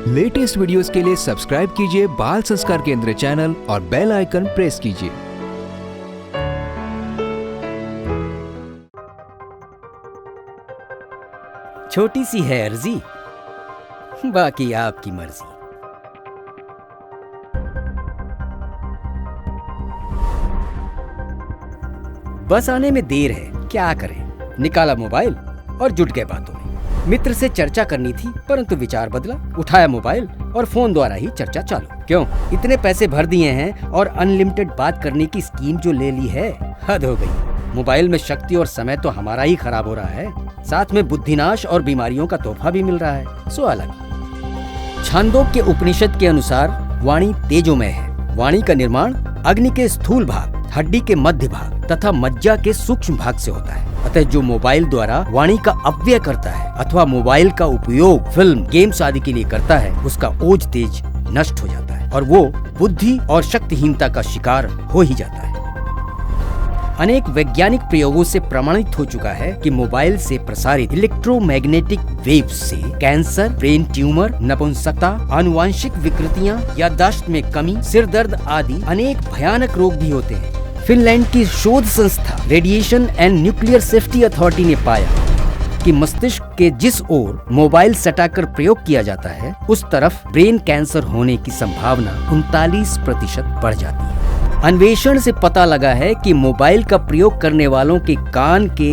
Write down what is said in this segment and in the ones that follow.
Latest videos के लिए subscribe कीजिए बाल संस्कार केंद्र चैनल और बेल आइकन प्रेस कीजिए। छोटी सी है अर्जी, बाकी आपकी मर्जी। बस आने में देर है, क्या करें। निकाला मोबाइल और जुट गए बातों में। मित्र से चर्चा करनी थी, परंतु विचार बदला। उठाया मोबाइल और फोन द्वारा ही चर्चा चालू। क्यों, इतने पैसे भर दिए हैं और अनलिमिटेड बात करने की स्कीम जो ले ली है, हद हो गई। मोबाइल में शक्ति और समय तो हमारा ही खराब हो रहा है, साथ में बुद्धिनाश और बीमारियों का तोहफा भी मिल रहा है। सो अलग। छांदोग्य के उपनिषद के अनुसार वाणी तेजोमय है। वाणी का निर्माण अग्नि के स्थूल भाग, हड्डी के मध्य भाग तथा मज्जा के सूक्ष्म भाग से होता है। अतः जो मोबाइल द्वारा वाणी का अपव्यय करता है अथवा मोबाइल का उपयोग फिल्म, गेम्स आदि के लिए करता है, उसका ओज तेज नष्ट हो जाता है और वो बुद्धि और शक्तिहीनता का शिकार हो ही जाता है। अनेक वैज्ञानिक प्रयोगों से प्रमाणित हो चुका है कि मोबाइल से प्रसारित इलेक्ट्रोमैग्नेटिक वेव्स से कैंसर, ब्रेन ट्यूमर, नपुंसकता, आनुवांशिक विकृतियां, याददाश्त में कमी, सिर दर्द आदि अनेक भयानक रोग भी होते हैं। फिनलैंड की शोध संस्था radiation and nuclear safety authority ने पाया कि मस्तिष्क के जिस ओर मोबाइल सटाकर प्रयोग किया जाता है, उस तरफ ब्रेन कैंसर होने की संभावना 39% बढ़ जाती है। अन्वेषण से पता लगा है कि मोबाइल का प्रयोग करने वालों के कान के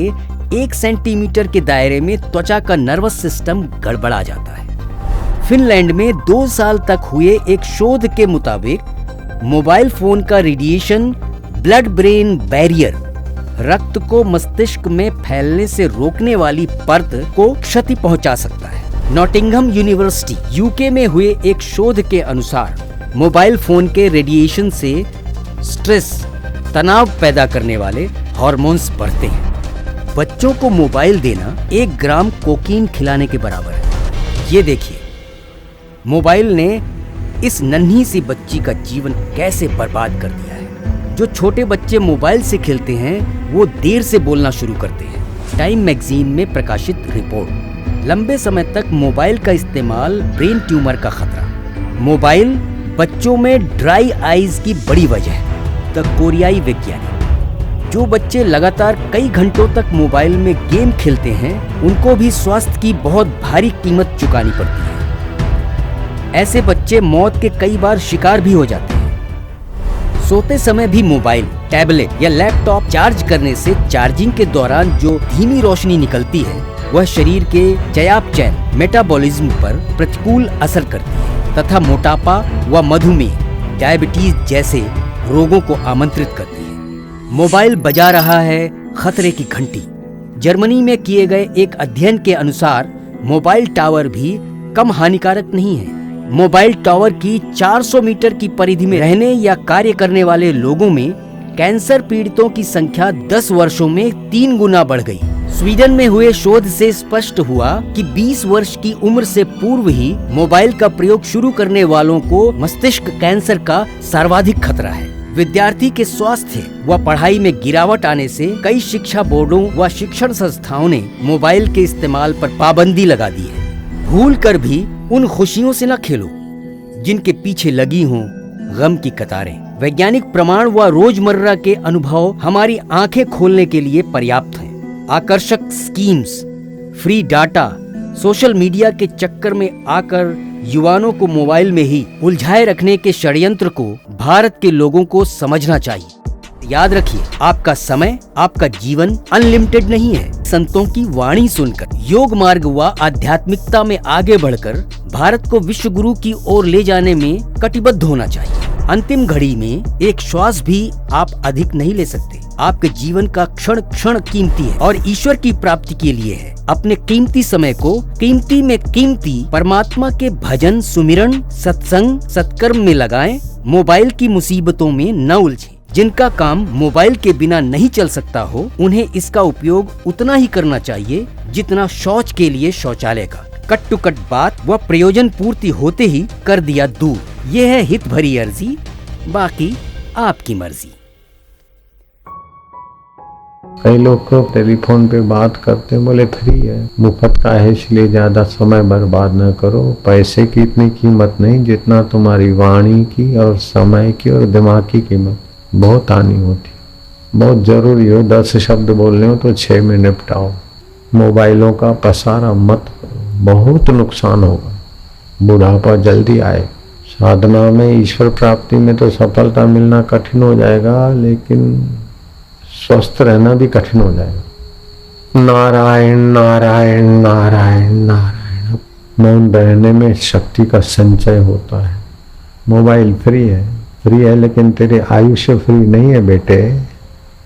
1 सेंटीमीटर के दायरे में त्वचा का नर्वस सिस्टम गड़बड़ा जाता है। फिनलैंड में 2 साल तक हुए एक शोध के मुताबिक मोबाइल फोन का रेडिएशन ब्लड ब्रेन बैरियर, रक्त को मस्तिष्क में फैलने से रोकने वाली परत को क्षति पहुंचा सकता है। नॉटिंघम यूनिवर्सिटी यूके में हुए एक शोध के अनुसार मोबाइल फोन के रेडिएशन से स्ट्रेस, तनाव पैदा करने वाले हार्मोन्स बढ़ते हैं। बच्चों को मोबाइल देना 1 ग्राम कोकीन खिलाने के बराबर है। ये देखिए, मोबाइल ने इस नन्ही सी बच्ची का जीवन कैसे बर्बाद कर दिया है। जो छोटे बच्चे मोबाइल से खेलते हैं वो देर से बोलना शुरू करते हैं। टाइम मैगजीन में प्रकाशित रिपोर्ट। लंबे समय तक मोबाइल का इस्तेमाल, ब्रेन ट्यूमर का खतरा। मोबाइल बच्चों में ड्राई आईज की बड़ी वजह है। द कोरियाई वैज्ञानिक। जो बच्चे लगातार कई घंटों तक मोबाइल में गेम खेलते हैं, उनको भी स्वास्थ्य की बहुत भारी कीमत चुकानी पड़ती है। ऐसे बच्चे मौत के कई बार शिकार भी हो जाते हैं। सोते समय भी मोबाइल, टैबलेट या लैपटॉप चार्ज करने से चार्जिंग के दौरान जो धीमी रोशनी निकलती है, वह शरीर के चयापचय, मेटाबॉलिज्म पर प्रतिकूल असर करती है तथा मोटापा व मधुमेह, डायबिटीज जैसे रोगों को आमंत्रित करती है। मोबाइल बजा रहा है खतरे की घंटी। जर्मनी में किए गए एक अध्ययन के अनुसार मोबाइल टावर भी कम हानिकारक नहीं है। मोबाइल टावर की 400 मीटर की परिधि में रहने या कार्य करने वाले लोगों में कैंसर पीड़ितों की संख्या 10 वर्षों में 3 गुना बढ़ गई। स्वीडन में हुए शोध से स्पष्ट हुआ कि 20 वर्ष की उम्र से पूर्व ही मोबाइल का प्रयोग शुरू करने वालों को मस्तिष्क कैंसर का सर्वाधिक खतरा है। विद्यार्थी के स्वास्थ्य व पढ़ाई में गिरावट आने से कई शिक्षा बोर्डों व शिक्षण संस्थाओं ने मोबाइल के इस्तेमाल पर पाबंदी लगा दी है। भूल कर भी उन खुशियों से न खेलो जिनके पीछे लगी हों गम की कतारें। वैज्ञानिक प्रमाण व रोजमर्रा के अनुभव हमारी आंखें खोलने के लिए पर्याप्त हैं। आकर्षक schemes, free data, social media के चक्कर में आकर युवाओं को मोबाइल में ही उलझाए रखने के षड्यंत्र को भारत के लोगों को समझना चाहिए। याद रखिए, आपका समय, आपका जीवन अनलिमिटेड नहीं है। संतों की वाणी सुनकर, योग मार्ग व आध्यात्मिकता में आगे बढ़कर भारत को विश्व गुरु की ओर ले जाने में कटिबद्ध होना चाहिए। अंतिम घड़ी में एक श्वास भी आप अधिक नहीं ले सकते। आपके जीवन का क्षण क्षण कीमती है और ईश्वर की प्राप्ति के लिए है। अपने कीमती समय को कीमती में कीमती परमात्मा के भजन, सुमिरन, सत्संग, सत्कर्म में लगाएं। मोबाइल की मुसीबतों में न उलझें। जिनका काम मोबाइल के बिना नहीं चल सकता हो, उन्हें इसका उपयोग उतना ही करना चाहिए जितना शौच के लिए शौचालय का। कट टू कट बात व प्रयोजन पूर्ति होते ही कर दिया दूर। ये है हित भरी अर्जी, बाकी आपकी मर्जी। कई लोग को टेलीफोन पे बात करते हैं, बोले फ्री है, मुफ्त का है, इसलिए ज्यादा समय बर्बाद न करो। पैसे की इतनी कीमत नहीं जितना तुम्हारी वाणी की और समय की और दिमाग की कीमत। बहुत हानि होती, बहुत जरूरी हो 10 शब्द बोलने हो तो 6 में निपटाओ। मोबाइलों का पसारा मत करो, बहुत नुकसान होगा, बुढ़ापा जल्दी आए। साधना में, ईश्वर प्राप्ति में तो सफलता मिलना कठिन हो जाएगा, लेकिन स्वस्थ रहना भी कठिन हो जाएगा। नारायण नारायण नारायण नारायण। मौन रहने में शक्ति का संचय होता है। मोबाइल फ्री है लेकिन तेरे आयुष्य फ्री नहीं है बेटे।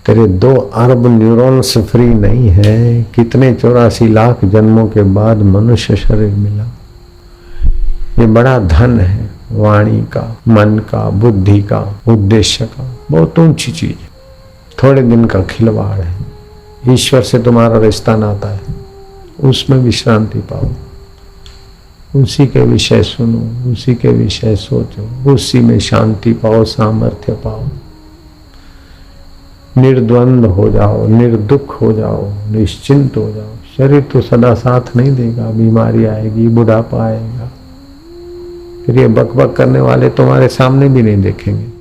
तेरे 2 अरब न्यूरॉन्स फ्री नहीं है। कितने 84 लाख जन्मों के बाद मनुष्य शरीर मिला। ये बड़ा धन है, वाणी का, मन का, बुद्धि का, उद्देश्य का, बहुत ऊंची चीज है। थोड़े दिन का खिलवाड़ है। ईश्वर से तुम्हारा रिश्ता नाता है, उसमें विश्रांति पाओ, उसी के विषय सुनो, उसी के विषय सोचो, उसी में शांति पाओ, सामर्थ्य पाओ, निर्द्वंद हो जाओ, निर्दुख हो जाओ, निश्चिंत हो जाओ। शरीर तो सदा साथ नहीं देगा, बीमारी आएगी, बुढ़ापा आएगा, फिर ये बकबक करने वाले तुम्हारे सामने भी नहीं देखेंगे।